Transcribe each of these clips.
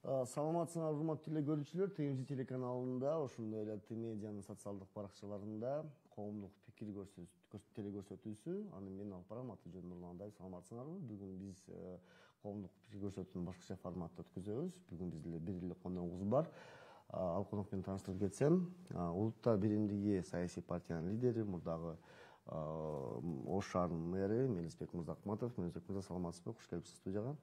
Саламатсыңар, урматтуу эле көрүүчүлөр. ТМЖ телеканалында, ошондой эле Т-медианын социалдык баракчаларында коомдук пикир телекөрсөтүүсү. Аны мен алып барам, Атыжан Нурланбаев. Саламатсыңарбы? Бүгүн биз коомдук пикир көрсөтүүнү башкача форматта өткөзөбүз. Бүгүн бизде бир эле коногубуз бар. Ал конок менен тааныштырып кетсем, Улуттар биримдиги саясий партиянын лидери, мурдагы Ош шаарынын мэри Мелисбек Мырзахматов. Мелисбек мырза, саламатсызбы? Куш келипсиз студияга.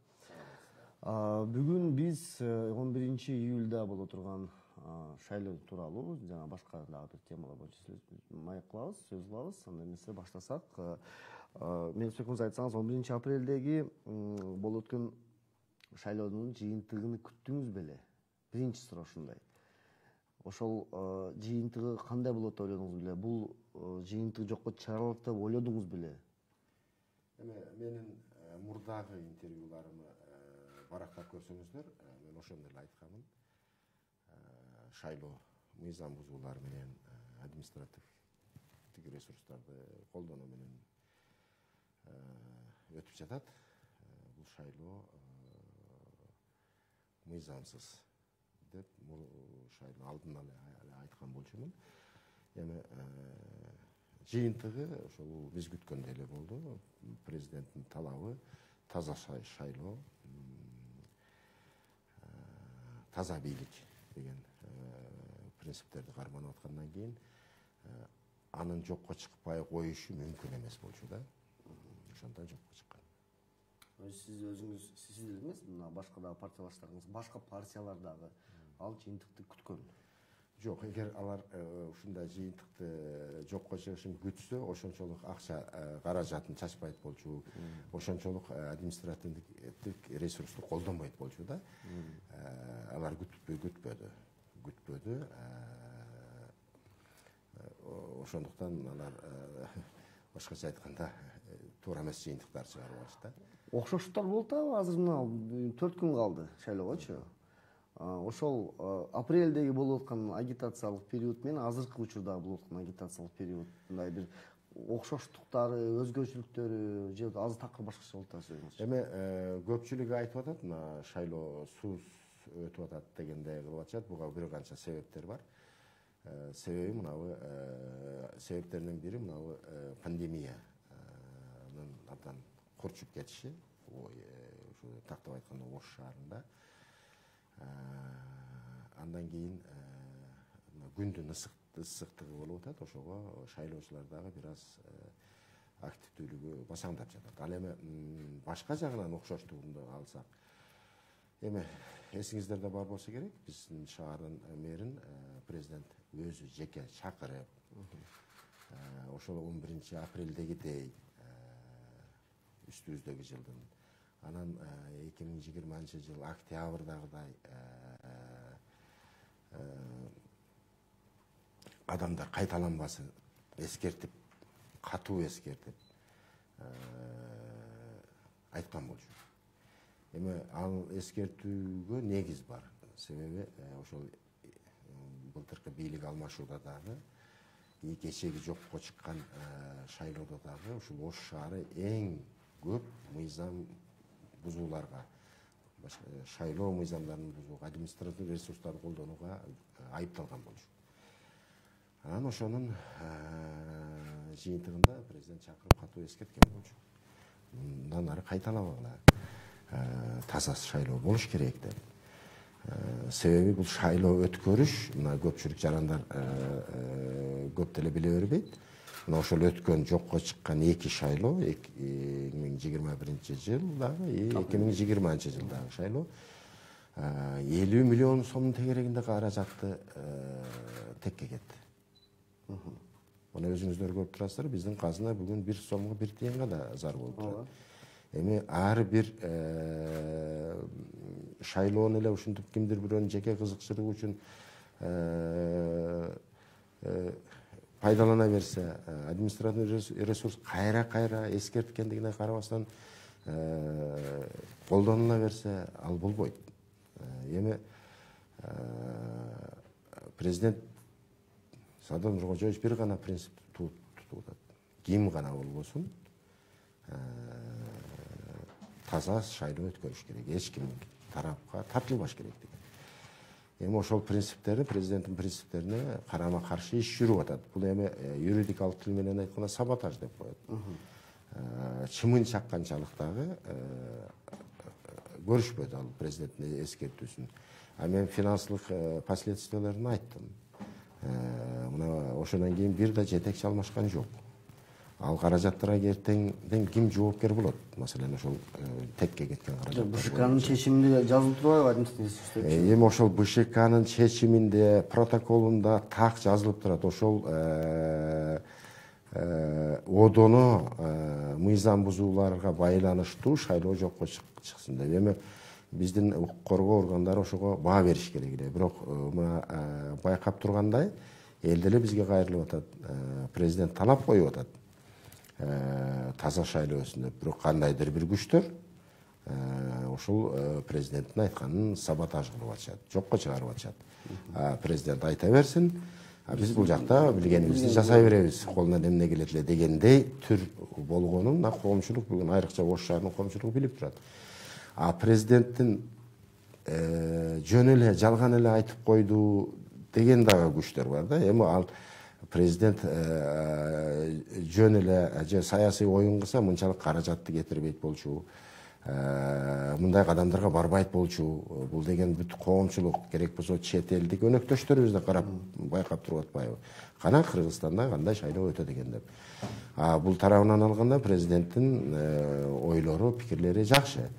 Бүгүн биз 11-июлда боло турган шайлоо тууралуу жана башка дагы бир темалар боюнча маек кылабыз, сөз кылабыз. Анда эмесе баштасак. Мелисбек мырза, айтсаңыз, 11-апрелдеги болуп өткөн шайлоонун жыйынтыгын күттүңүз беле? Биринчи суроо ушундай. Ошол жыйынтыгы кандай болот деп ойлодуңуз беле? Бул жыйынтык жокко чыгарылат деп ойлодуңуз беле? Менин мурдагы интервьюларымы баракка көрсөңүздөр, мен ошондо эле айтканмын. Шайлоо мыйзам бузуулар менен административдик ресурстарды колдонуу менен өтүп жатат. Бул шайлоо мыйзамсыз деп шайлоо алдынан эле айткан болчумун. Эми жыйынтыгы ошол биз күткөндөй эле болду. Президенттин талабы таза шайлоо, таза бийлик деген принциптерди карманып аткандан кийин анын жокко чыкпай коюшу мүмкүн эмес болчу да. Ошондон жокко чыккан. Сиз өзүңүз, сиз эле эмес, мына башка дагы партиялаштарыңыз, башка партиялар дагы ал жыйынтыкты күткөн. Жок, эгер алар ушундай жыйынтыкты жокко чыгышын күтсө, ошончолук акча каражатын чачпайт болчу, ошончолук административдик ресурсту колдонбойт болчу да. Алар күтпөдү. Ошондуктан алар башкача айтканда туура эмес жыйынтыктар чыгарып алышты. Окшоштуктар болуп атабы? Азыр мына 4 күн калды шайлоогочу. Ошол апрелдеги болуп аткан агитациялык период менен азыркы учурдагы болуп аткан агитациялык период мындай бир окшоштуктары, өзгөчөлүктөрү же азыр такыр башкача болуп атат? Эми көпчүлүгү айтып атат, мына шайлоо суз өтүп атат дегендей кылып атышат. Буга бир канча себептер бар. Себеби мынабы, себептеринин бири мынабы пандемиянын абдан курчуп кетиши. Ушу тактап айтканда Ош шаарында. Андан кийин күндүн ысыктыгы болуп атат, ошого шайлоочулар дагы бир аз активдүүлүгү басаңдап жатат. Ал эми башка жагынан окшоштугунду алсак, эми эсиңиздерде бар болсо керек, биздин шаардын мэрин президент өзү жеке чакырып, ошол 11-апрелдегидей үстүбүздөгү жылдын, анан 2020 жыл октябрдагыдай адамдар кайталанбасын эскертип, катуу эскертип айткан болчу. Эми ал эскертүүгө негиз бар. Себеби ошол былтыркы бийлик алмашууда дагы, кечеги жокко чыккан шайлоодо дагы ушул Ош шаары эң көп мыйзам бузууларга, шайлоо мыйзамдарын бузууга, административдик ресурстарды колдонууга айыпталган болчу. Анан ошонун жыйынтыгында президент чакырып катуу эскерткен болчу. Мындан ары кайталабагыла, таза шайлоо болуш керек деп. Себеби бул шайлоо өткөрүш, мына көпчүлүк жарандар көп деле биле бербейт. Мына ошол өткөн жокко чыккан 2 шайлоо, 2021 жылдагы, 2020 жылдагы шайлоо 50 миллион сомдун тегерегинде каражатты текке кетти. Мына өзүңүздөр көрүп турасыздар, биздин казына бүгүн 1 сомго 1 тыйынга да зар болуп турат. Эми ар бир шайлоону эле ушинтип кимдир бирөөнүн жеке кызыкчылыгы үчүн пайдалана берсе, административдик ресурс кайра эскерткендигине карабастан колдонула берсе, ал болбойт. Эми президент Садыр Нуркожоевич бир гана принцип тутуп атат. Ким гана болбосун таза шайлоо өткөрүш керек. Эч ким тарапка тартылбаш керек деген. Эми ошол принциптерди, президенттин принциптерине карама каршы иш жүрүп атат. Бул эми юридикалык тил менен айтканда саботаж деп коет. Чымын чакканчалык дагы көрүшпөдү ал президенттин эскертүүсүн. А мен финансылык последствияларын айттым. Мына ошондон кийин бир да жетекчи алмашкан жок. Ал каражаттарга эртеңден ким жоопкер болот? Маселен, ошол текке кеткен каражаттар. БШКнын чечиминде жазылып турбайбы? Эми ошол БШКнын чечиминде, протоколунда так жазылып турат. Ошол одону мыйзам бузууларга байланыштуу шайлоо жокко чыксын деп. Эми биздин укук коргоо органдары ошого баа бериш керек эле. Бирок мына байкап тургандай, эл деле бизге кайрылып атат. Президент талап коюп атат. Таза шайлоо өтсүн деп. Бирок кандайдыр бир күчтөр ошол президенттин айтканын саботаж кылып атышат, жокко чыгарып атышат. Президент айта берсин, биз бул жакта билгенибизди жасай беребиз, колунан эмне келет эле дегендей түр болгонун мына коомчулук, бүгүн айрыкча Ош шаарынын коомчулугу билип турат. Президенттин жөн эле жалган эле айтып койду деген дагы күчтөр бар да. Эми ал президент жөн эле же саясий оюн кылса мынчалык каражатты кетирбейт болчу, мындай кадамдарга барбайт болчу, бул деген бүт коомчулук керек болсо чет элдик өнөктөштөрүбүз да карап байкап туруп атпайбы? Кана Кыргызстанда кандай шайлоо өтөт экен деп. Бул тарабынан алганда президенттин ойлору, пикирлери жакшы.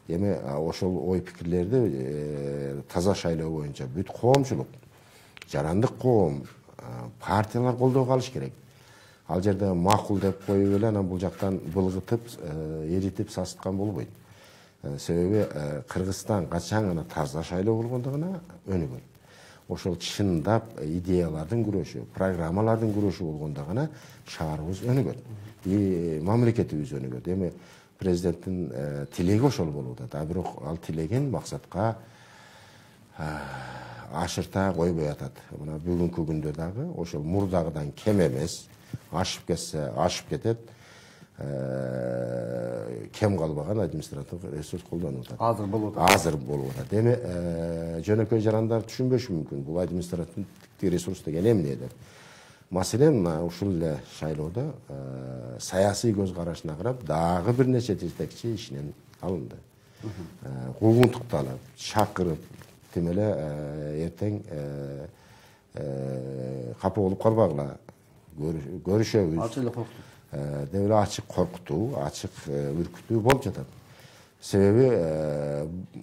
Эми ошол ой пикирлерди таза шайлоо боюнча бүт коомчулук, жарандык коом, партиялар колдоого алыш керек. Ал жерде макул деп коюп эле анан бул жактан былгытып, эритип сасыткан болбойт. Себеби Кыргызстан качан гана таза шайлоо болгондугуна өнүгөт. Ошол чындап идеялардын күрөшү, программалардын күрөшү болгондо гана шаарыбыз өнүгөт. Мамлекетибиз өнүгөт. Эми президенттин тилеги ошол болуп атат. Бирок ал тилеген максатка ашырта койбой атат. Мына бүгүнкү күндө дагы ошол мурдагыдан кем эмес, ашып кетсе ашып кетет. Кем калбаган административдик ресурс колдонуп атат. Азыр болуп атат. Азыр болуп атат. Эми жөнөкөй жарандар түшүнбөшү мүмкүн. Бул административдик ресурс деген эмне деп. Маселен, ушул эле шайлоодо саясий көз карашына карап дагы бир нече жетекчи ишинен алынды. Куугунтукталып, чакырып, тим эле эртең капа болуп калбагыла, көрүшөбүз. Ачык эле коркутуу. Деп эле ачык коркутуу, ачык үркүтүү болуп жатат. Себеби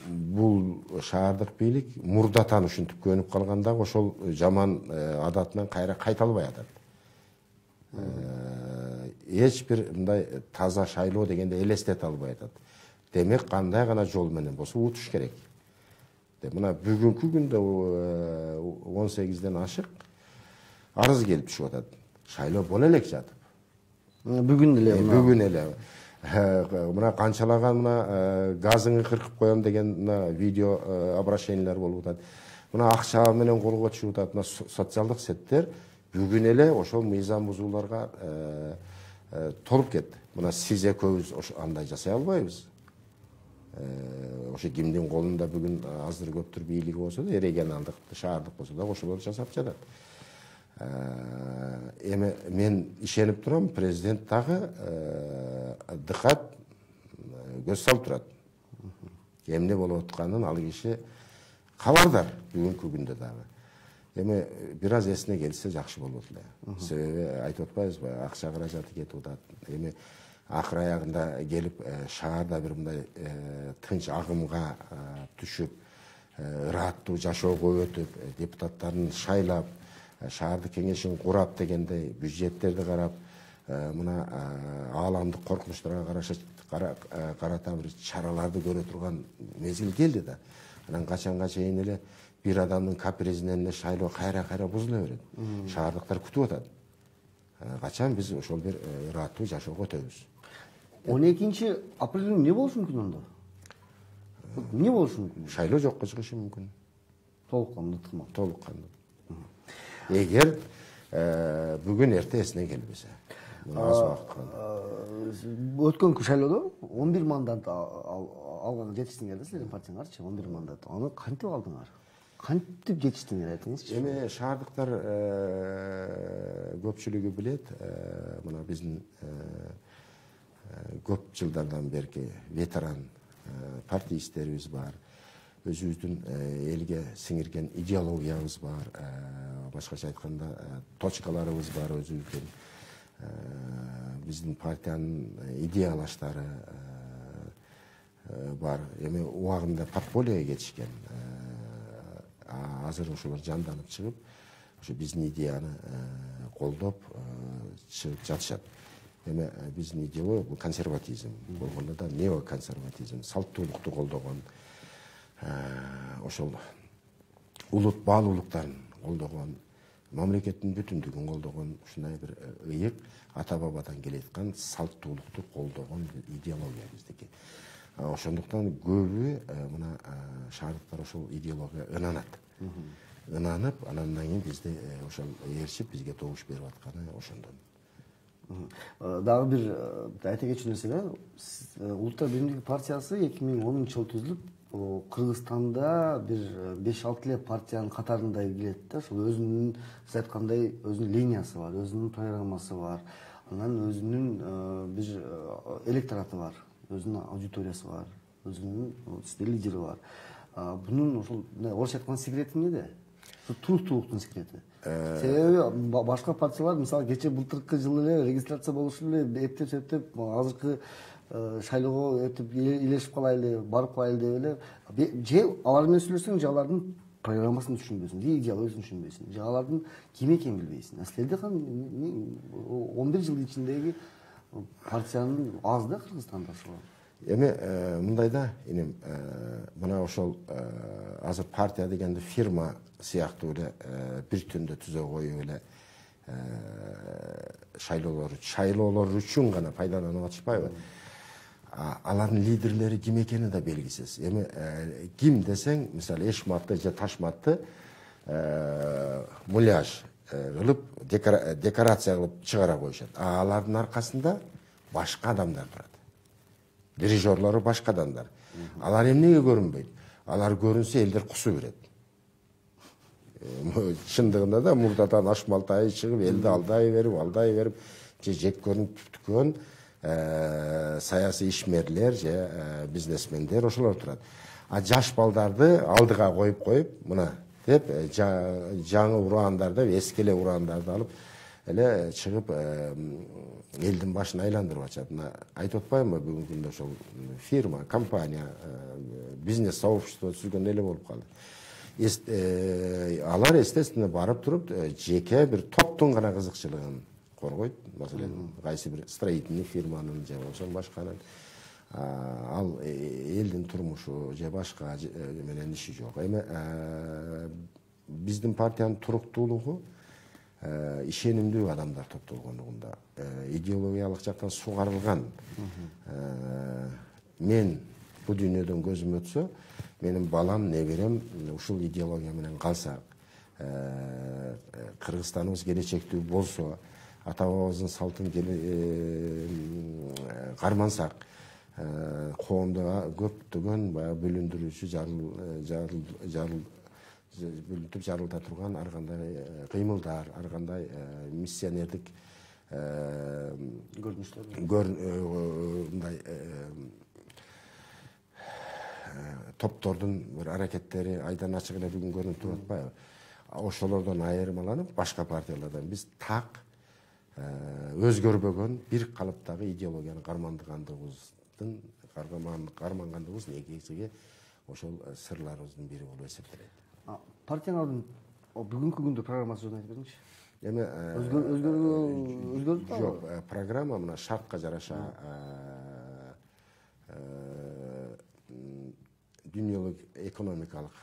бул шаардык бийлик мурдатан ушинтип көнүп калганда ошол жаман адатынан кайра кайталбай атат. Эч бир мындай таза шайлоо дегенде элестете албай атат. Демек кандай гана жол менен болсо утуш керек. Мына бүгүнкү күндө 18ден ашык арыз келип түшүп атат. Шайлоо боло элек жатып. Бүгүн эле. Бүгүн эле. Мына канчалаган мына газыңы кыркып коем деген видео обращениялар болуп атат. Мына акча менен колго түшүп атат. Мына социалдык сеттер бүгүн эле ошол мыйзам бузууларга толуп кетти. Мына сиз экөөбүз андай жасай албайбыз. Ошо кимдин колунда бүгүн азыр көптүр бийлиги болсо да, регионалдык, шаардык болсо да ошолор жасап жатат. Эми мен ишенип турам, президент дагы дыкат көз салып турат. Эмне болуп атканын ал киши кабардар бүгүнкү күндө дагы. Эми бир аз эсине келсе жакшы болот эле. Себеби айтып атпайбызбы, акча каражаты кетип атат. Эми акыр аягында келип шаарда бир мындай тынч агымга түшүп, ыраттуу жашоого өтүп, депутаттарын шайлап, шаардык кеңешин курап дегендей бюджеттерди карап, мына ааламдык коркунучтарга карата бир чараларды көрө турган мезгил келди да. Анан качанга чейин эле бир адамдын капризинен эле шайлоо кайра бузула берет. Шаардыктар күтүп атат. Качан биз ошол бир ыраттуу жашоого өтөбүз. 12 апрель күнү не болушу мүмкүн анда? Не болушу мүмкүн? Шайлоо жокко чыгышы мүмкүн. Толук кандуу ыкмал. Толук кандуу. Эгер бүгүн эрте эсине келбесе. аз убакыт калды. Өткөнкү шайлоодо 11 мандат алганга жетиштиңер да силердин партияңарчы, 11 мандат. Аны кантип алдыңар? Кантип жетиштиңер айтыңызчы? Эми шаардыктар көпчүлүгү билет, мына биздин көп жылдардан берки ветеран партиистерибиз бар. Өзүбүздүн элге сиңирген идеологиябыз бар, башкача айтканда точкаларыбыз бар өзүбүздүн. Биздин партиянын идеялаштары бар. Эми убагында подпольеге кетишкен. Азыр ошолор жанданып чыгып, ошо биздин идеяны колдоп чыгып жатышат. Эми биздин идеология бул консерватизм болгондо да неоконсерватизм, салттуулукту колдогон, ошол улут баалуулуктарын колдогон, мамлекеттин бүтүндүгүн колдогон ушундай бир ыйык ата бабадан келаткан салттуулукту колдогон идеология биздики. Ошондуктан көбү мына шаардыктар ошол идеологияга ынанат. Ынанып, анан кийин бизди ошол ээрчип бизге добуш берип атканы ошондон. Дагы бир айта кетчү нерсе да, Улуттар биримдиги партиясы 2010-жылы түзүлүп, Кыргызстанда бир 5-6 эле партиянын катарында келет да. Ошол өзүнүн, сиз айткандай, өзүнүн линиясы бар, өзүнүн программасы бар, анан өзүнүн бир электораты бар, өзүнүн аудиториясы бар, өзүнүн лидери бар. Бунун ошол орусча айтканда секрети эмнеде? Туруктуулуктун секрети. Себеби башка партиялар, мисалы, кече былтыркы жылы эле регистрация болушу эле эптеп азыркы шайлоого эптеп илешип калайлы, барып калайлы деп эле, же алар менен сүйлөшсөң, же алардын программасын түшүнбөйсүң, же идеологиясын түшүнбөйсүң, же алардын ким экенин билбейсиң. Силерде 11 жыл ичиндеги партиянын аз да Кыргызстанда ошол. Эми мындай да, инем, мына ошол азыр партия дегенди фирма сыяктуу эле бир түндө түзө коюп эле шайлоолор үчүн гана пайдаланып атышпайбы? Алардын лидерлери ким экени да белгисиз. Эми ким десең, мисалы, эшматты же ташматты муляж кылып, декорация кылып чыгара коюшат. Алардын аркасында башка адамдар турат. Дирижерлору башка адамдар. Алар эмнеге көрүнбөйт? Алар көрүнсө элдер кусу берет. Чындыгында да мурдадан ашмалтай чыгып, элди алдай берип, же жек көрүнүп түткөн саясий ишмерлер же бизнесмендер ошолор турат. Жаш балдарды алдыга коюп, мына деп жаңы ураандарды, эски эле ураандарды алып эле чыгып элдин башын айландырып атышат. Айтып атпаймынбы, бүгүнкү күндө ошол фирма, компания, бизнес сообщество түзүлгөндөй эле болуп калды. Алар естественно барып туруп жеке бир топтун гана кызыкчылыгын коргойт. Маселен, кайсы бир строительный фирманын же болбосо башканын ал элдин турмушу же башка менен иши жок. Эми биздин партиянын туруктуулугу ишенимдүү адамдар топтолгондугунда, идеологиялык жактан сугарылган. Мен бул дүйнөдөн көзүм өтсө, менин балам, неберем ушул идеология менен калса, Кыргызстаныбыз келечектүү болсо, ата бабабыздын салтын кармансак, коомдо көптөгөн баягы бөлүндүрүүчү, бөлүнтүп жарылта турган ар кандай кыймылдар, ар кандай миссионердик мындай топтордун бир аракеттери айдан ачык эле бүгүн көрүнүп туруп атпайбы? Ошолордон айырмаланып, башка партиялардан биз так өзгөрбөгөн бир калыптагы идеологияны кармангандыгыбыз негизги ошол сырларыбыздын бири болуп эсептелет. Партияңардын бүгүнкү күндө программасы жөнүндө айтып бериңичи. Эми өзгөрдү? Жок, программа мына шартка жараша дүйнөлүк экономикалык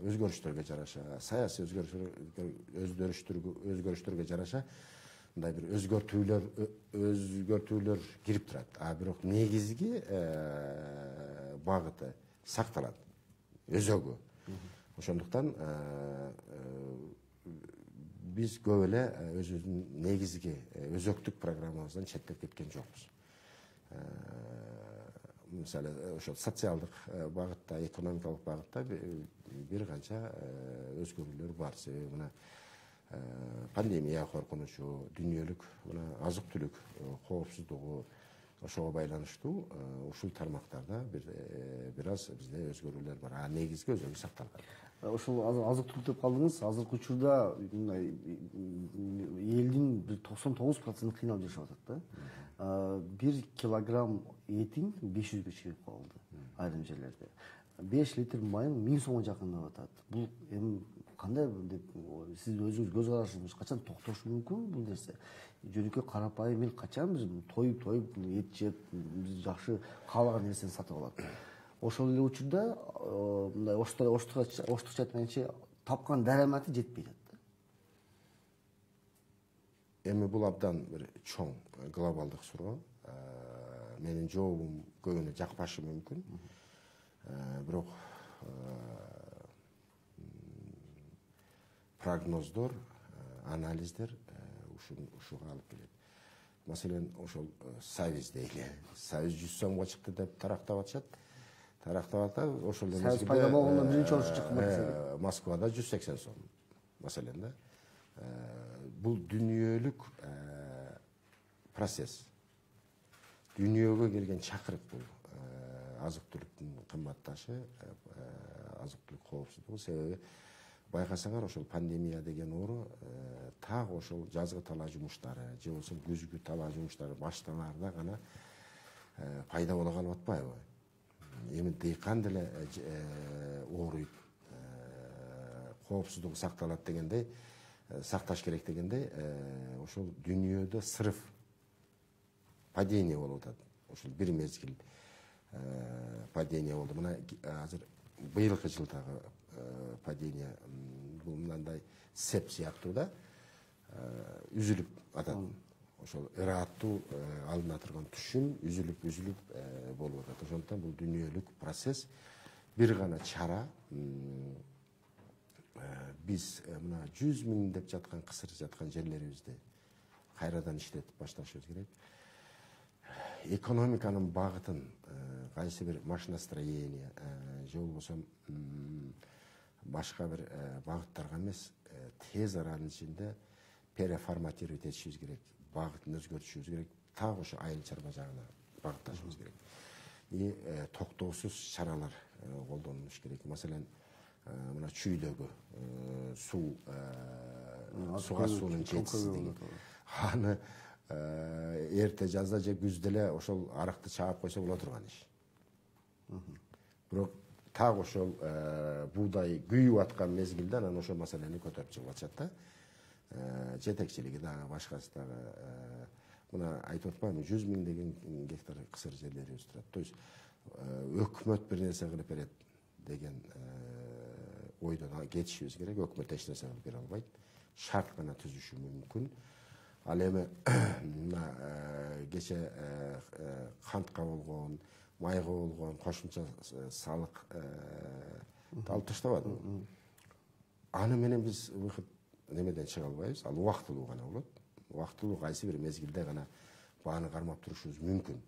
өзгөрүштөргө жараша, саясий өзгөрүштөргө жараша мындай бир өзгөртүүлөр кирип турат. Бирок негизги багыты сакталат, өзөгү. Ошондуктан Биз көп эле өзүбүздүн негизги өзөктүк программабыздан четтеп кеткен жокпуз. Мисалы ошол социалдык багытта, экономикалык багытта бир канча өзгөрүүлөр бар. Себеби мына пандемия коркунучу, дүйнөлүк мына азык түлүк коопсуздугу ошого байланыштуу ушул тармактарда бир аз бизде өзгөрүүлөр бар. А негизги өзөгү сакталган. Ошол азык түлүк деп калдыңыз. Азыркы учурда элдин 99% кыйналып жашап атат да. 1 килограмм этиң 500 чыгып калды айрым жерлерде. 5 литр майың 1000 сомго жакындап атат. Бул эми кандай деп сиз өзүңүз көз карашыңыз качан токтошу мүмкүн бул нерсе? Жөнөкөй карапайым эл качан биз тоюп эт жеп, биз жакшы каалаган нерсени сатып алат. Ошол эле учурда мындай оштурча айтканча тапкан дараматы жетпей атат. Эми бул абдан бир чоң глобалдык суроо. Менин жообум көбүнө жакпашы мүмкүн. Бирок прогноздор, анализдер ушуга алып келет. Маселен, ошол Союз дейли. Союз 100 сомго чыкты деп тарактап атышат. Тарактап атат, ошол эле Союз пайда болгондон биринчи орунча чыкты. Москвада 180 сом. Маселен да. Бул дүнүйөлүк процесс. Дүйнөгө келген чакырык бул. Азык түлүктүн кымбатташы, азык түлүк коопсуздугу. Себеби байкасаңар ошол пандемия деген оору так ошол жазгы талаа жумуштары же болбосо күзгү талаа жумуштары башталаарда гана пайда боло калып атпайбы? Эми дыйкан деле ооруйт, коопсуздугу сакталат дегендей, сакташ керек дегендей, ошол дүйнөдө срыв, падение болуп атат. Ошол бир мезгил падение болду. Мына азыр быйылкы жылдагы падение бул мындай сеп сыяктуу да үзүлүп атат. Ошол ырааттуу алына турган түшүм үзүлүп болуп атат. Ошондуктан бул дүнүйөлүк процесс. Бир гана чара биз мына 100 000 деп жаткан кысыр жаткан жерлерибизди кайрадан иштетип башташыбыз керек. Экономиканын багытын кайсы бир машиностроение же болбосо башка бир багыттарга эмес, тез аранын ичинде переформатировать этишибиз керек, багытын өзгөртүшүбүз керек, так ошо айыл чарба жагына багытташыбыз керек. И токтоосуз чаралар колдонулуш керек. Маселен, мына чүйдөгү суга суунун жетишсиздиги. Аны эрте жазда же күздө эле ошол аракты чаап койсо боло турган иш. Бирок так ошол буудай күйүп аткан мезгилде анан ошол маселени көтөрүп чыгып атышат да. Жетекчилиги дагы, башкасы дагы. Мына айтып атпаймынбы, 100 000 деген гектар кысыр жерлерибиз турат. То есть өкмөт бир нерсе кылып берет деген ойдон кетишибиз керек. Өкмөт эч нерсе кылып бере албайт. Шарт гана түзүшү мүмкүн. Ал эми мына кече кантка болгон, майга болгон кошумча салык алып таштабадыбы? Аны менен биз выход немеден чыга албайбыз. Ал убактылуу гана болот. Убактылуу кайсы бир мезгилде гана бааны кармап турушубуз мүмкүн.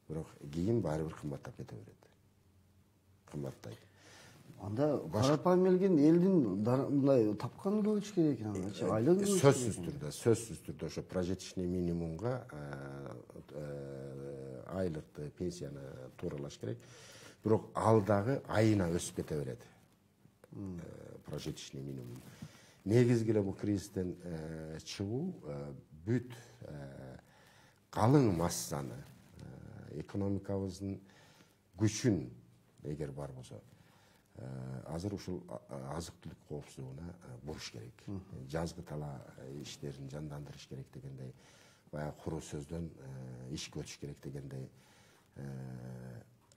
Бирок кийин баары бир кымбаттап кете берет. Кымбаттайт. Анда карапайым элдин мындай тапкан көбүч керек экен анда. Айлык сөзсүз түрдө ошо прожиточный минимумга айлыкты, пенсияны тууралаш керек. Бирок ал дагы айына өсүп кете берет. Прожиточный минимум. Негизги эле бул кризистен чыгуу бүт калың массаны, экономикабыздын күчүн эгер бар болсо, азыр ушул азык түлүк коопсуздугуна буруш керек. Жазгы талаа иштерин жандандырыш керек дегендей, баягы куру сөздөн иш көтүш керек дегендей.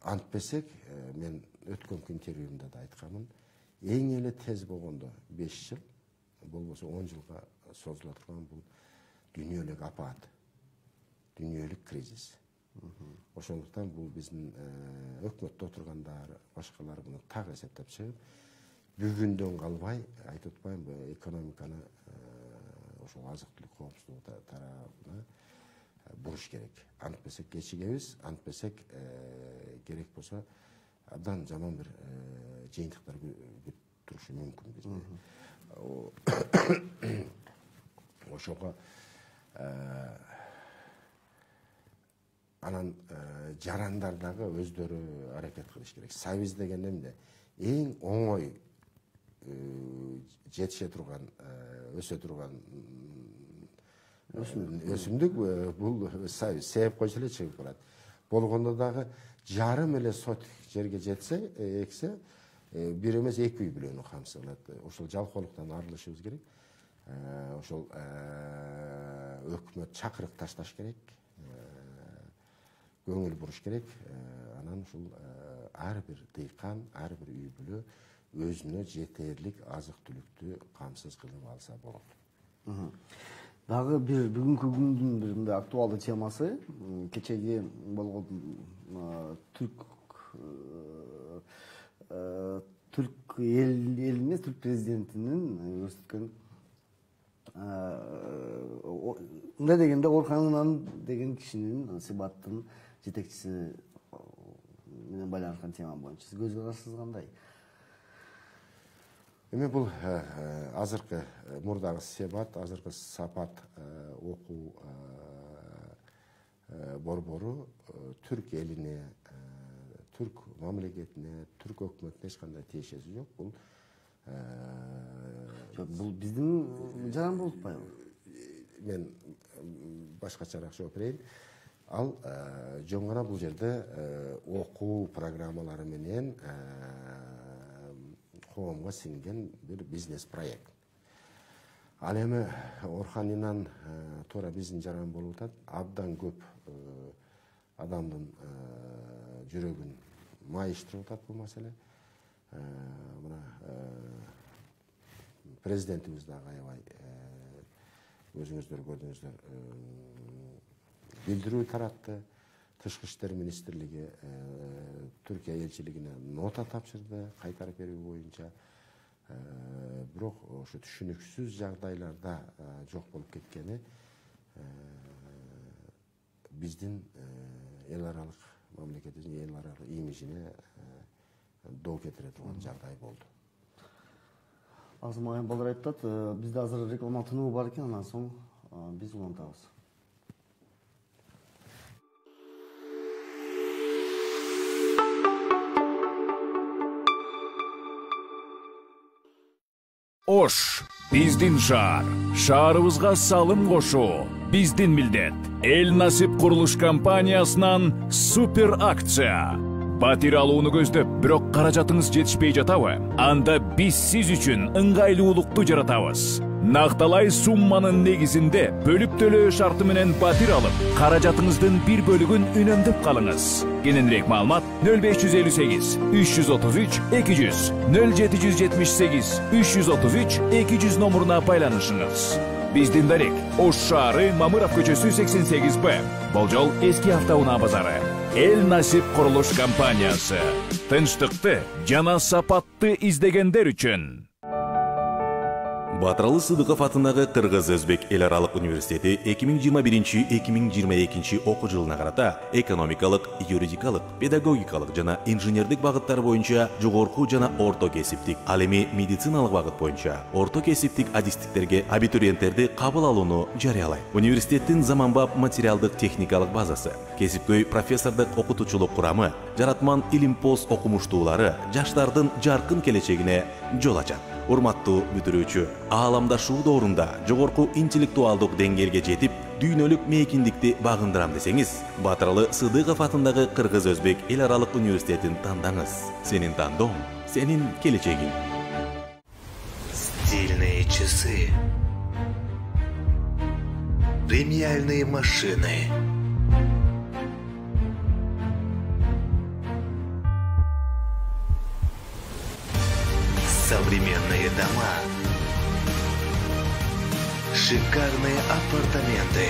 Антпесек, мен өткөн интервьюмда да айтканмын, эң эле тез болгондо 5 жыл, болбосо 10 жылга созула турган бул дүйнөлүк апат, дүйнөлүк кризис. Ошондуктан бул биздин өкмөттө отургандар, башкалар муну так эсептеп чыгып, бүгүндөн калбай, айтып атпаймынбы, экономиканы ошол азык-түлүк коопсуздугу тарабына буруш керек. Антпесек кечигебиз, антпесек керек болсо абдан жаман бир жыйынтыктар турушу мүмкүн бизде. Ошого анан жарандар дагы өздөрү аракет кылыш керек. Союз деген эмне? Эң оңой жетише турган, өсө турган өсүмдүк бул союз. Сээп койсо эле чыгып барат. Болгондо дагы жарым эле сотик жерге жетсе, эксе, бир эмес 2 үй бүлөнү камсыз кылат. Ошол жалкоолуктан арылышыбыз керек. Ошол өкмөт чакырык ташташ керек. Көңүл буруш керек. Анан ушул ар бир дыйкан, ар бир үй бүлө өзүнө жетерлик азык-түлүктү камсыз кылып алса болот. Дагы бир бүгүнкү күндүн бир мындай актуалдуу темасы кечеги болгон түрк элине, түрк президентинин көрсөткөн мындай дегенде Орхан Инан деген кишинин Сибаттын жетекчиси менен байланышкан тема боюнча сиз көз карашыңыз кандай? Эми бул азыркы мурдагы Себат, азыркы Сапат окуу борбору түрк элине, түрк мамлекетине, түрк өкмөтүнө эч кандай тиешеси жок. Бул биздин жаран болуп атпайбы? Мен башкачараак жооп берейин. Ал жөн гана бул жерде окуу программалары менен коомго сиңген бир бизнес проект. Ал эми Орхан Инан туура биздин жаран болуп атат. Абдан көп адамдын жүрөгүн майыштырып атат бул маселе. Мына президентибиз дагы аябай өзүңүздөр көрдүңүздөр билдирүү таратты. Тышкы иштер министрлиги Түркия элчилигине нота тапшырды кайтарып берүү боюнча. Бирок ошо түшүнүксүз жагдайларда жок болуп кеткени биздин эл аралык мамлекетибиздин эл аралык имижине доо кетире турган жагдай болду. Азым Айым балдар айтат, бизде азыр реклама тынуу бар экен, андан соң биз улантабыз. Ош, биздин шаар. Шаарыбызга салым кошуу биздин милдет. Эл Насип курулуш компаниясынан супер акция. Батир алууну көздөп, бирок каражатыңыз жетишпей жатабы? Анда биз сиз үчүн ыңгайлуулукту жаратабыз. Накталай сумманын негизинде бөлүп төлөө шарты менен батир алып, каражатыңыздын бир бөлүгүн үнөмдөп калыңыз. Кененирээк маалымат 0558 333 200 0778 333 200 номуруна байланышыңыз. Биздин дарек Ош шаары, Мамыров көчөсү 88Б. Болжол эски автоунаа базары. Эл Насип курулуш компаниясы. Тынчтыкты жана сапатты издегендер үчүн. Батыралы Сыдыков атындагы Кыргыз-Өзбек эл аралык университети 2021-2022 окуу жылына карата экономикалык, юридикалык, педагогикалык жана инженердик багыттар боюнча жогорку жана орто кесиптик, ал эми медициналык багыт боюнча орто кесиптик адистиктерге абитуриенттерди кабыл алууну жарыялайт. Университеттин заманбап материалдык техникалык базасы, кесипкөй профессордук окутуучулук курамы, жаратман илим-поз окумуштуулары жаштардын жаркын келечегине жол ачат. Урматтуу бүтүрүүчү, ааламдашуу доорунда жогорку интеллектуалдык деңгээлге жетип, дүйнөлүк мейкиндикти багындырам десеңиз, Батыралы Сыдыков атындагы Кыргыз-Өзбек эл аралык университетин тандаңыз. Сенин тандооң, сенин келечегиң. Стильные часы. Премиальные машины. Современные дома. Шикарные апартаменты.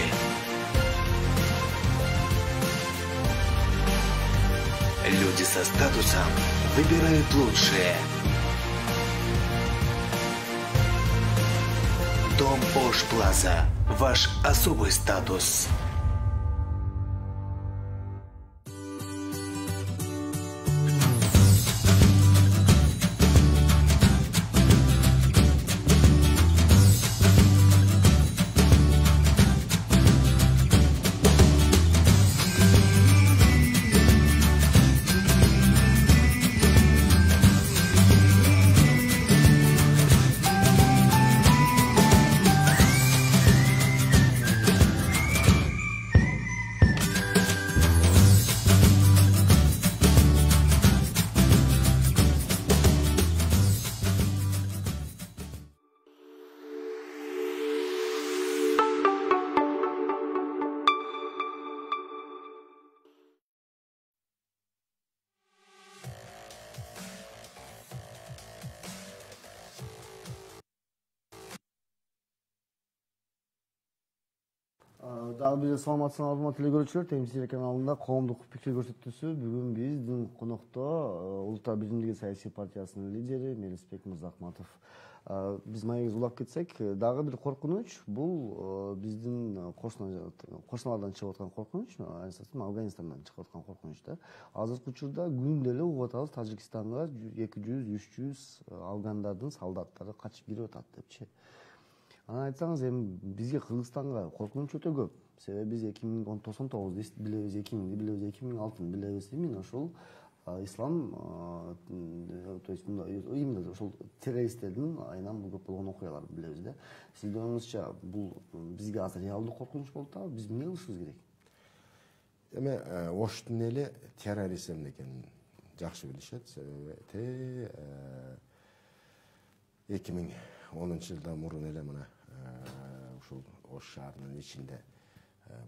Люди со статусом выбирают лучшее. Дом Дом Ош Плаза. Ваш особый статус. Дагы бир саламатсыңар урматтуу телекөрүүчүлөр, Темиз телеканалында коомдук пикир көрсөтүүсү. Бүгүн биздин конокто Улуттар Биримдиги саясий партиясынын лидери Мелисбек Мырзахматов. Биз маегибизди улап кетсек, дагы бир коркунуч бул биздин кошуналардан чыгып аткан коркунуч, Афганистандан чыгып аткан коркунуч да. Азыркы учурда күндө эле угуп атабыз, Тажикстанга 200-300 афгандардын солдаттары качып кирип атат депчи. Аны айтсаңыз, эми бизге Кыргызстанга коркунуч өтө көп. Себеби биз 2099-ду билебиз, 2000-ди билебиз, 2006-ды билебиз. Именно ошол ислам, то есть именно ошол террористтердин айынан көп болгон окуяларды билебиз да. Сиздин оюңузча бул бизге азыр реалдуу коркунуч болуп атабы? Биз эмне кылышыбыз керек? Эми Оштун эли террорист экенин жакшы билишет. Себеби 2010 жылдан мурун эле мына ушул Ош шаарынын ичинде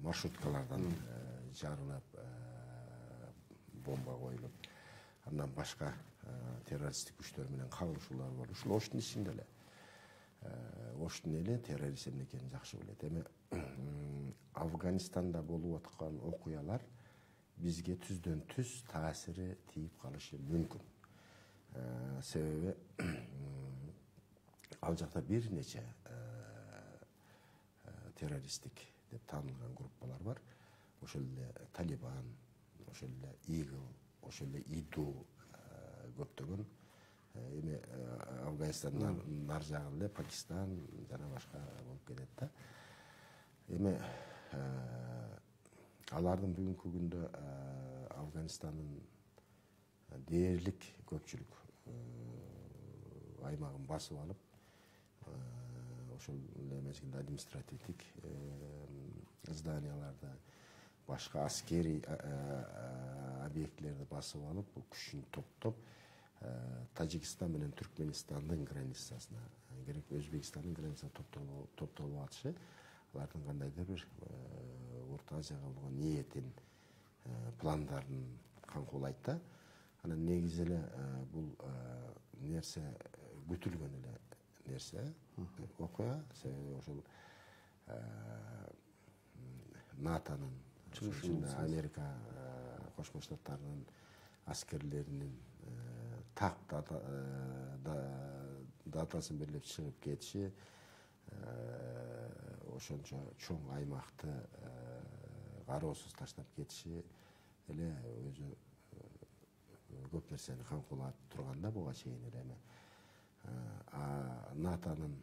маршруткалардан жарылып, бомба коюлуп, андан башка террористтик күчтөр менен кагылышуулар болду. Ушул Оштун ичинде эле Оштун эли террорист экенин жакшы билет. Эми Афганистанда болуп аткан окуялар бизге түздөн түз таасири тийип калышы мүмкүн. Себеби ал жакта бир нече террористтик деп таанылган группалар бар. Ошол эле Талибан, ошол эле Игл, ошол эле ИДУ көптөгөн. Эми Афганистандан нар жагы эле Пакистан жана башка болуп кетет да. Эми алардын бүгүнкү күндө Афганистандын дээрлик көпчүлүк аймагын басып алып, ошол эле мезгилде административдик зданияларды, башка аскерий объектилерди басып алып, бул күчүн топтоп Тажикстан менен Түркменистандын границасына, керек Өзбекстандын границасына топтолуп атышы, алардын кандайдыр бир Орто Азияга болгон ниетин, пландарын камкуулайт да. Анан негизи эле бул нерсе күтүлгөн эле нерсе, окуя. Себеби ошол НАТОнун, Америка Кошмо Штаттарынын аскерлеринин так датасын белгилеп чыгып кетиши, ошончо чоң аймакты кароосуз таштап кетиши эле өзү көп нерсени камкуулап турган да буга чейин эле. НАТОнун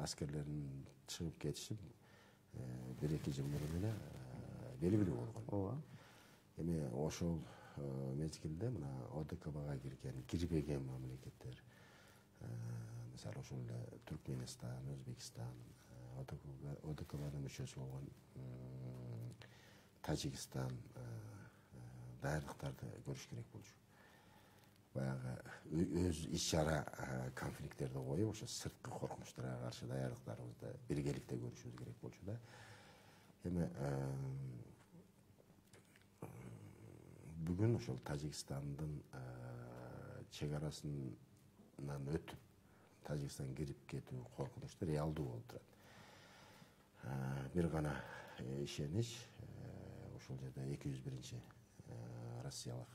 аскерлеринин чыгып кетиши 1-2 жыл мурун эле белгилүү болгон. Эми ошол мезгилде мына ОДКБга кирбеген мамлекеттер, мисалы ошол эле Түркменистан, Өзбекстан, ОДКБнын мүчөсү болгон Тажикстан даярдыктарды көрүш керек болчу. Баягы өз иш-чара конфликттерди коюп, ошо сырткы коркунучтарга каршы даярдыктарыбызды биргеликте көрүшүбүз керек болчу да. Эми бүгүн ошол Тажикстандын чегарасынан өтүп Тажикстанга кирип кетүү коркунучту реалдуу болуп турат. Бир гана ишенич, ошол жерде 201 Россиялык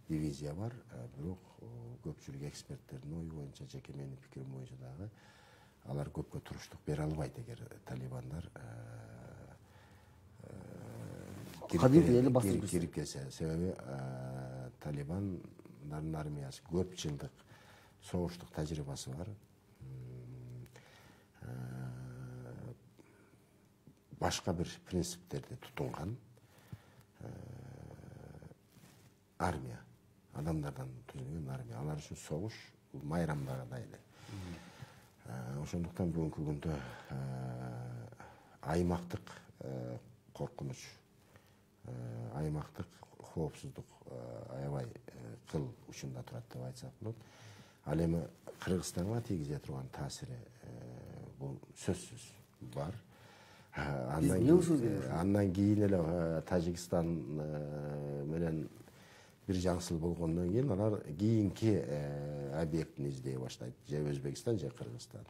дивизия бар, бирок көпчүлүк эксперттердин ою боюнча, жеке менин пикирим боюнча дагы алар көпкө туруштук бере албайт эгер талибандар кирип келсе. Себеби талибандардын армиясы көп жылдык согуштук тажрыйбасы бар. Башка бир принциптерди тутунган армия, адамдардан түзүлгөн армия. Алар үчүн согуш бул майрамдагыдай эле. Ошондуктан бүгүнкү күндө аймактык коркунуч, аймактык коопсуздук аябай кыл учунда турат деп айтсак болот. Ал эми Кыргызстанга тийгизе турган таасири бул сөзсүз бар. Андан кийин эле Тажикстан менен бир жаңсыл болгондон кийин алар кийинки объектини издей баштайт. Же Өзбекстан, же Кыргызстан.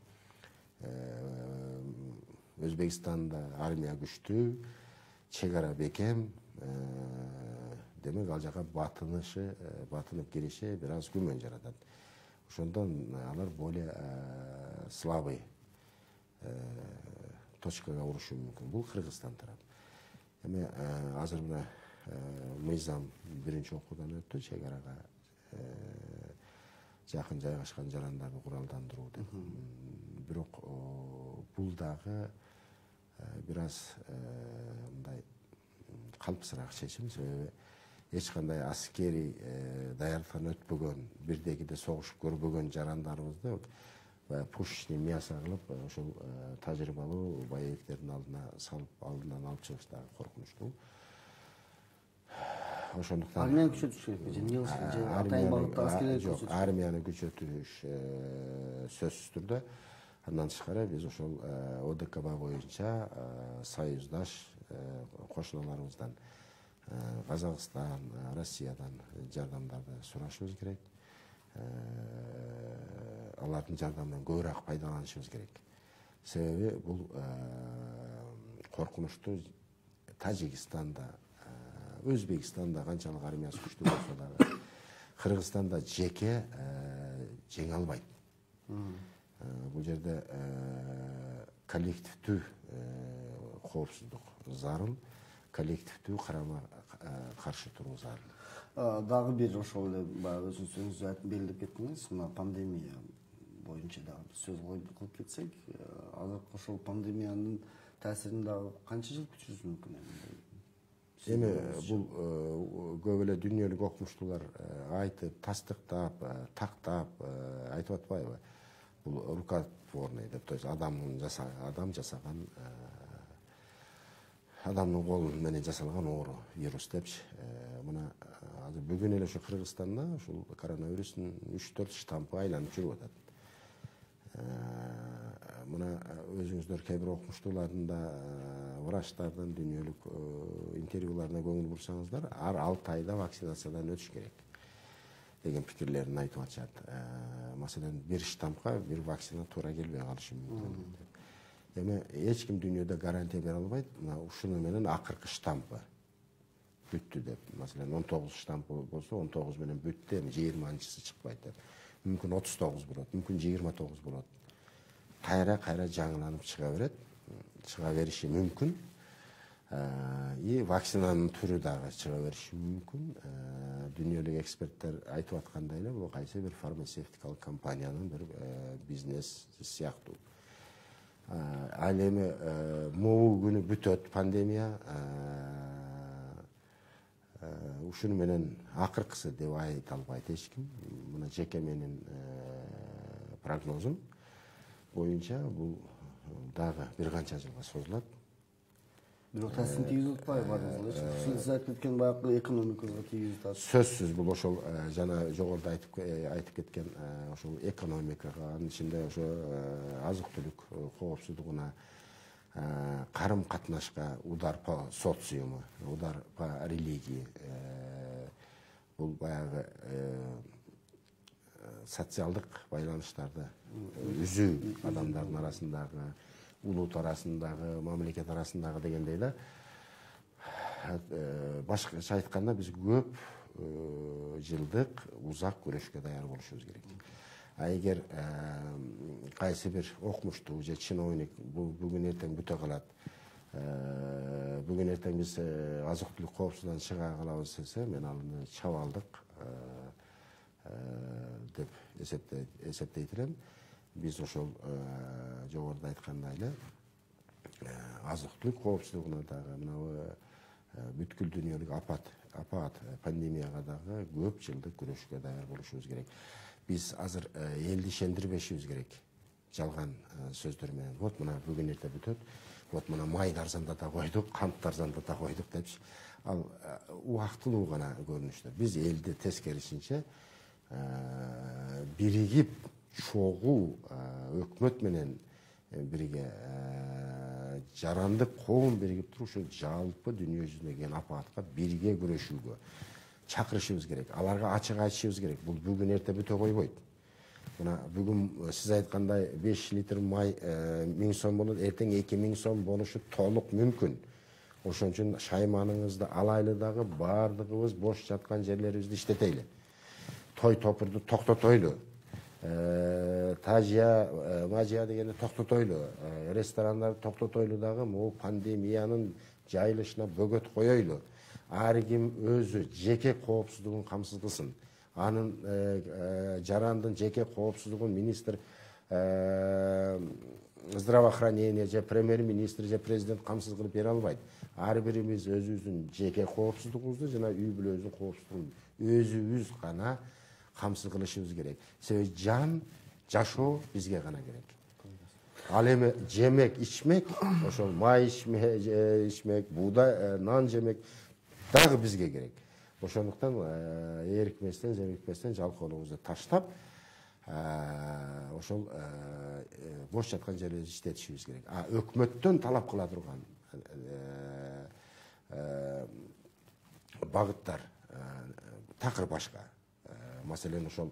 Өзбекстанда армия күчтүү, чек ара бекем, демек ал жака батынып кириши бир аз күмөн жаратат. Ошондон алар более слабый точкага урушу мүмкүн. Бул Кыргызстан тарап. Эми азыр мына мыйзам биринчи окуудан өттү, чек арага жакын жайгашкан жарандарды куралдандыруу деп. Бирок бул дагы бир аз мындай калпсыраак чечим, себеби эч кандай аскерий даярдыктан өтпөгөн, бирдегиде согушуп көрбөгөн жарандарыбызды пушечный мясо кылып ошол тажрыйбалуу боевиктердин алдынан алып чыгыш дагы коркунучтуу. Ошондуктан армияны күчөтүш керек. Армияны күчөтүш сөзсүз түрдө. Андан тышкары биз ошол ОДКБ боюнча союздаш кошуналарыбыздан Казакстан, Россиядан жардамдарды сурашыбыз керек. Алардын жардамынан көбүрөөк пайдаланышыбыз керек. Себеби бул коркунучту Тажикстанда, Өзбекстанда канчалык армиясы күчтүү болсо дагы Кыргызстанда жеке жеңе албайт. Бул жерде коллективдүү коопсуздук зарыл, коллективдүү карама каршы туруу зарыл. Дагы бир ошол эле баягы өзүңүз белгилеп кеттиңиз, мына пандемия боюнча дагы сөз кылып кетсек, азыркы ошол пандемиянын таасирин дагы канча жыл күтүшүбүз мүмкүн эми? Эми бул көп эле дүйнөлүк окумуштуулар айтып, тастыктап, тактап айтып атпайбы? Бул рукотворный деп, то есть адам жасаган, адамдын колу менен жасалган оору, вирус депчи. Мына азыр бүгүн эле ушу Кыргызстанда ушул коронавирустун 3-4 штампы айланып жүрүп атат. Мына өзүңүздөр кээ бир окумуштуулардын да, врачтардын дүйнөлүк интервьюларына көңүл бурсаңыздар, ар 6 айда вакцинациядан өтүш керек деген пикирлерин айтып атышат. Маселен, бир штампка бир вакцина туура келбей калышы мүмкүн. Эми эч ким дүйнөдө гарантия бере албайт, мына ушуну менен акыркы штампы бүттү деп. Маселен, 19 штампы болсо, 19 менен бүттү, эми 20-чысы чыкпайт деп. Мүмкүн 39 болот, мүмкүн 29 болот. Кайра жаңыланып чыга берет, чыга бериши мүмкүн. И вакцинанын түрү дагы чыга бериши мүмкүн. Дүйнөлүк эксперттер айтып аткандай эле, бул кайсы бир фармацевтикалык компаниянын бир бизнес сыяктуу. Ал эми могу күнү бүтөт пандемия. Ушуну менен акыркысы деп айта албайт эч ким. Мына жеке менин прогнозум боюнча бул дагы бир канча жылга созулат. Бирок таасирин тийгизип атпайбы? Сиз айтып кеткен баягы экономикага тийгизип атат. Сөзсүз бул ошол жана жогоруда айтып кеткен ошол экономикага, анын ичинде ошо азык-түлүк коопсуздугуна, карым катнашка, удар по социуму, удар по религии. Бул баягы социалдык байланыштарды үзүү, адамдардын арасындагы, улут арасындагы, мамлекет арасындагы дегендей да. Башкача айтканда биз көп жылдык узак күрөшкө даяр болушубуз керек. эгер кайсы бир окумуштуу же чиновник бүгүн эртең бүтө калат, бүгүн эртең биз азык түлүк коопсуздугунан чыга калабыз десе, мен аны чабалдык деп эсептейт элем. Биз ошол жогоруда айткандай эле азык түлүк коопсуздугуна дагы мына бүткүл дүйнөлүк апат пандемияга дагы көп жылдык күрөшкө даяр болушубуз керек. Биз азыр элди ишендирбешибиз керек жалган сөздөр менен. Вот мына бүгүн эрте бүтөт. Вот мына майды арзандата койдук, кантты арзандата койдук депчи. Ал убактылуу гана көрүнүштөр. Биз элди тескерисинче биригип чогуу өкмөт менен бирге жарандык коом биригип туруп ушу жалпы дүйнө жүзүндө келген апатка бирге күрөшүүгө чакырышыбыз керек. Аларга ачык айтышыбыз керек. Бул бүгүн эрте бүтө койбойт. Мына бүгүн сиз айткандай 5 литр май 1000 сом болот, эртең 2000 сом болушу толук мүмкүн. Ошон үчүн шайманыңызды алайлы дагы бардыгыбыз бош жаткан жерлерибизди иштетейли. Той топурду токтотойлу. Тажия, мажия дегенди токтотойлу. Ресторандарды токтотойлу дагы могу пандемиянын жайылышына бөгөт коёйлу. Ар ким өзү жеке коопсуздугун камсыз кылсын. Анын жарандын жеке коопсуздугун министр здравоохранения же премьер-министр же президент камсыз кылып бере албайт. Ар бирибиз өзүбүздүн жеке коопсуздугубузду жана үй бүлөбүздүн коопсуздугун өзүбүз гана камсыз кылышыбыз керек. Себеби жан, жашоо бизге гана керек. Ал эми жемек, ичмек, ошол май ичмек, буудай, нан жемек дагы бизге керек. Ошондуктан эрикместен, земикпестен жалкоолугубузду таштап, ошол бош жаткан жерлерди иштетишибиз керек. Өкмөттөн талап кыла турган багыттар такыр башка. Маселен ошол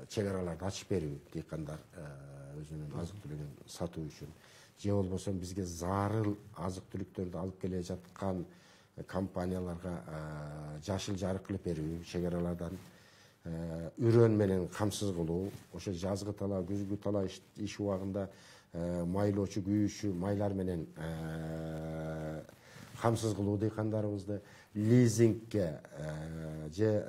чек араларды ачып берүү, дыйкандар өзүнүн азык түлүгүн сатуу үчүн, же болбосо бизге зарыл азык түлүктөрдү алып келе жаткан компанияларга жашыл жарык кылып берүү, чек аралардан үрөн менен камсыз кылуу, ошо жазгы тала, күзгү тала иш убагында майлоочу, күйүүчү майлар менен камсыз кылуу дыйкандарыбызды, лизингке же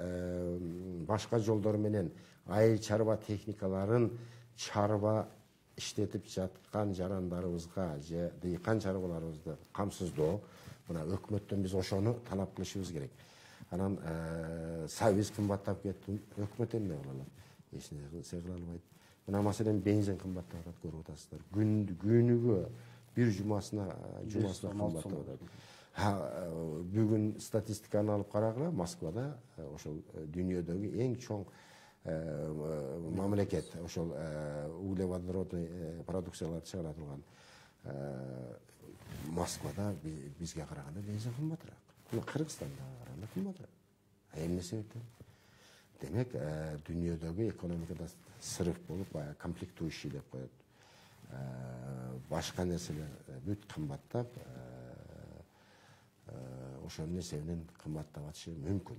башка жолдор менен айыл чарба техникаларын чарба иштетип жаткан жарандарыбызга же дыйкан чарбаларыбызды камсыздоо. Мына өкмөттөн биз ошону талап кылышыбыз керек. Анан сабиз кымбаттап кетти, өкмөт эмне кыла алат? Эч нерсе кыла албайт. Мына маселен бензин кымбаттап атат, көрүп атасыздар. Күнүгө бир жумасына кымбаттап атат. Бүгүн статистиканы алып карагыла, Москвада ошол дүйнөдөгү эң чоң мамлекет, ошол углеводородный продукцияларды чыгара турган Москвада бизге караганда бензин кымбатыраак. Кыргызстанда караганда кымбатыраак. Эмне себептен? Демек, дүйнөдөгү экономикада сырык болуп, комплектующий деп коет. Башка нерселер бүт кымбаттап, ошонун эсебинен кымбаттап атышы мүмкүн.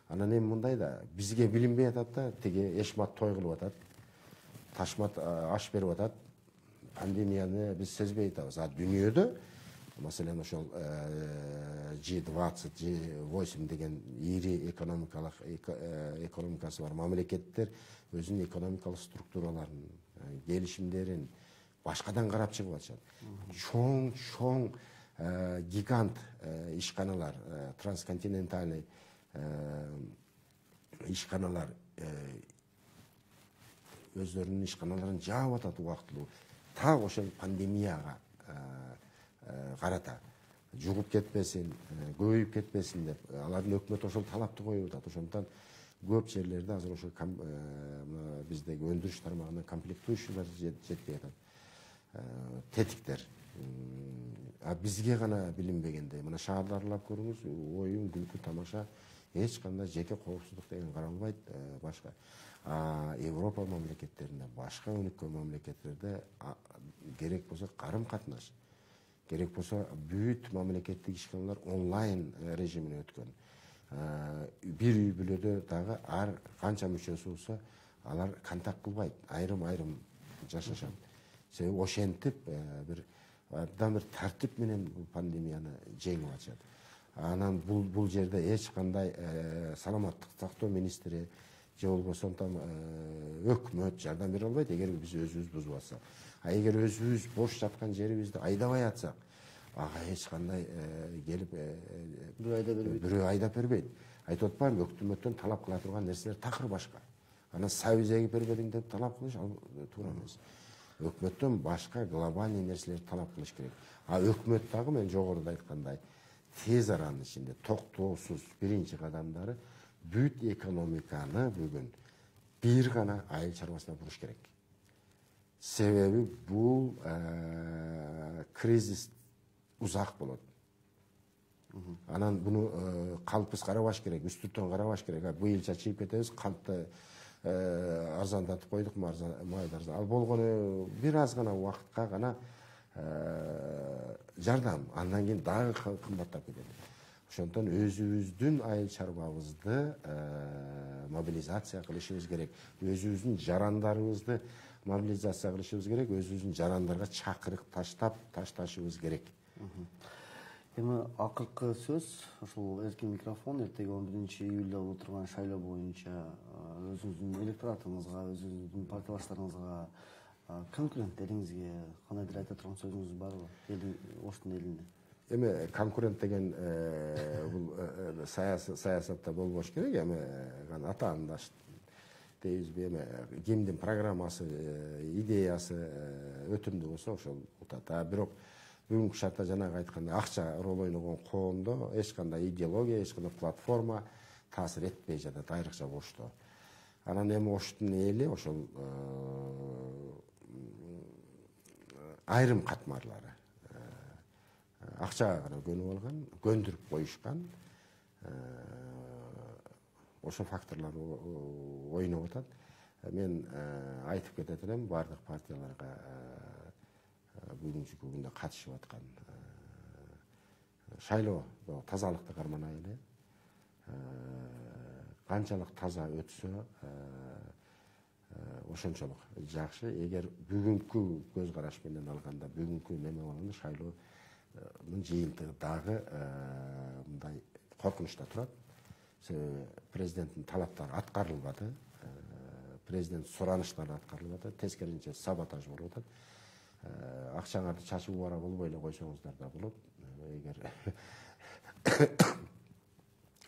Анан эми мындай да, бизге билинбей атат да, тиги эшмат той кылып атат, ташмат аш берип атат, пандемияны биз сезбей атабыз. Дүйнөдө, маселен ошол G20, G8 деген ири экономикасы бар мамлекеттер өзүнүн экономикалык структураларын, келишимдерин башкадан карап чыгып атышат. Чоң гигант ишканалар, трансконтинентальный ишканалар өздөрүнүн ишканаларын жаап атат убактылуу. Так ошол пандемияга карата жугуп кетпесин, көбөйүп кетпесин деп алардын өкмөтү ошол талапты коюп атат. Ошондуктан көп жерлерде азыр ошол биздеги өндүрүш тармагына комплектующийлер жетпей атат. Тетиктер. Бизге гана билинбегенде, мына шаарды аралап көрүңүз, оюн, күлкү, тамаша, эч кандай жеке коопсуздук деген каралбайт. Башка Европа мамлекеттеринде, башка өнүккөн мамлекеттерде керек болсо карым катнаш, керек болсо бүт мамлекеттик ишканалар онлайн режимине өткөн. бир үй бүлөдө дагы ар канча мүчөсү болсо алар контакт кылбайт, айрым жашашат. Себеби ошентип бир абдан бир тартип менен бул пандемияны жеңип атышат. Анан бул жерде эч кандай саламаттык сактоо министри же болбосо өкмөт жардам бере албайт, эгер биз өзүбүз бузуп атсак. А эгер өзүбүз бош жаткан жерибизди айдабай атсак, ага эч кандай келип бирөө айдап бербейт. Айтып атпаймынбы, өкмөттөн талап кыла турган нерселер такыр башка. Анан сабиз эгип бербедиң деп талап кылыш ал туура эмес. Өкмөттөн башка глобальный нерселерди талап кылыш керек. А өкмөт дагы мен жогоруда айткандай тез аранын ичинде токтоосуз биринчи кадамдары бүт экономиканы бүгүн бир гана айыл чарбасына буруш керек. Себеби бул кризис узак болот. Анан буну калпсыз карабаш керек, үстүртөн карабаш керек. Быйылча чыйып кетебиз, кантты арзандатып койдук, майды арзан. Ал болгону бир аз гана убакытка гана жардам, андан кийин дагы кымбаттап кетет. Ошондон өзүбүздүн айыл чарбабызды мобилизация кылышыбыз керек. Өзүбүздүн жарандарыбызды мобилизация кылышыбыз керек. Өзүбүздүн жарандарга чакырык ташташыбыз керек. Эми акыркы сөз ушул эркин микрофон эртеги 11-июлда болуп турган шайлоо боюнча өзүңүздүн электоратыңызга, өзүңүздүн партиялаштарыңызга, конкуренттериңизге кандайдыр айта турган сөзүңүз барбы? Оштун элине. Эми конкурент деген бул саясатта болбош керек. Эми атаандаш дейбизби, эми кимдин программасы, идеясы өтүмдүү болсо ошол утат. Бирок бүгүнкү шартта жанагы айткандай акча роль ойногон коомдо эч кандай идеология, эч кандай платформа таасир этпей жатат, айрыкча Ошто. Анан эми Оштун эли ошол айрым катмарлары акчага гана көнүп алган, көндүрүп коюшкан. Ошол факторлор ойноп атат. Мен айтып кетет элем бардык партияларга бүгүнкү күндө катышып аткан шайлоо тазалыкты карманайлы. Канчалык таза өтсө ошончолук жакшы. Эгер бүгүнкү көз караш менен алганда, бүгүнкү неме болгондо шайлоонун жыйынтыгы дагы мындай коркунучта турат. Себеби президенттин талаптары аткарылбады, президент сураныштары аткарылбады, тескерисинче саботаж болуп атат. Акчаңарды чачып убара болбой эле койсоңуздар да болот.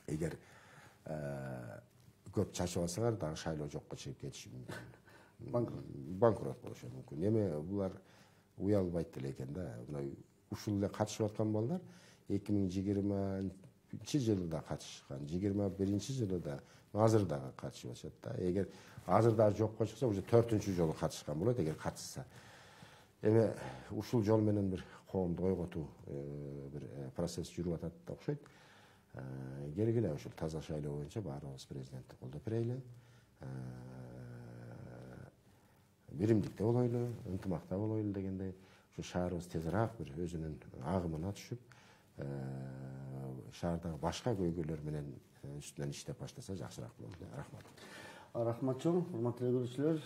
Эгер көп чачып алсаңар дагы шайлоо жокко чыгып кетиши мүмкүн. Банкрот болушу мүмкүн. Эми булар уялбайт деле экен да. Ушул эле катышып аткан балдар 2020-жылы да катышкан, 2021-жылы да, азыр дагы катышып атышат да. Эгер азыр дагы жокко чыкса, уже 4-чү жолу катышкан болот эгер катышса. Эми ушул жол менен бир коомду ойготуу бир процесс жүрүп атат да окшойт. Келгиле ушул таза шайлоо боюнча баарыбыз президентти колдоп берели. Биримдикте болойлу, ынтымакта болойлу дегендей, ушу шаарыбыз тезирээк бир өзүнүн агымына түшүп, шаардагы башка көйгөйлөр менен үстүнөн иштеп баштаса жакшыраак болот. Рахмат. Рахмат чоң, урматтуу көрүүчүлөр.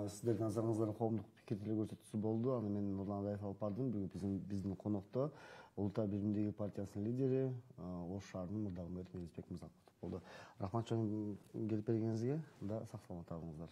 Сиздердин назарыңыздарга коомдук пикир көрсөтүүсү болду. Аны мен Нурлан Адаев алып бардым. Бүгүн биздин конокто Улуттар биримдиги партиясынын лидери, Ош шаарынын мурдагы мэрі Мелисбек Мырзакулов болду. Рахмат чоң келип бергениңизге. Сак саламат калыңыздар.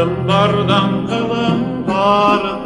Kılımlardan kılımlar